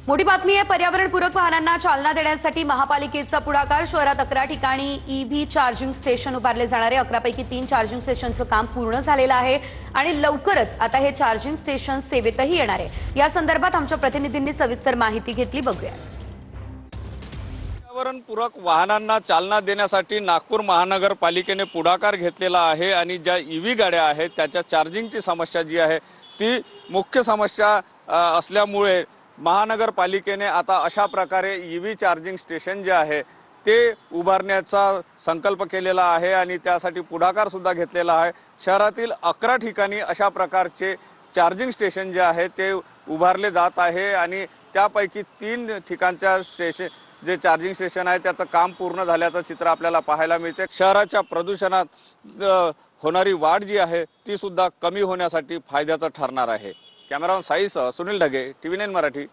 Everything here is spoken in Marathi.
मोठी बातमी आहे। पर्यावरणपूरक वाहनांना चालना देण्यासाठी महापालिकेचा पुढाकार। शहरात 11 ठिकाणी ईव्ही चार्जिंग स्टेशन उभारले जाणार आहे। 11 पैकी 3 चार्जिंग स्टेशनचं काम पूर्ण झालेलं आहे आणि लवकरच आता हे चार्जिंग स्टेशन सेवेतही येणार आहे। या संदर्भात आमच्या प्रतिनिधींनी सविस्तर माहिती घेतली, बघूया। पर्यावरणपूरक वाहनांना चालना देण्यासाठी नागपूर महानगरपालिकेने पुढाकार घेतलेला आहे आणि ज्या ईव्ही गाड्या आहेत त्याच्या चार्जिंगची समस्या जी आहे ती मुख्य समस्या असल्यामुळे महानगरपालिकेने आता अशा प्रकारे ईव्ही चार्जिंग स्टेशन जे आहे ते उभारण्याचा संकल्प केलेला आहे आणि त्यासाठी पुढाकार सुद्धा घेतलेला आहे। शहरातील 11 ठिकाणी अशा प्रकारचे चार्जिंग स्टेशन जे आहे ते उभारले जात आहे आणि त्यापैकी 3 ठिकाणच्या जे चार्जिंग स्टेशन आहे त्याचं काम पूर्ण झाल्याचं चित्र आपल्याला पाहायला मिळते। शहराच्या प्रदूषणात होणारी वाढ जी आहे ती सुद्धा कमी होण्यासाठी फायद्याचं ठरणार आहे। कॅमेरामन साईसह सुनील ढगे, TV9 मराठी।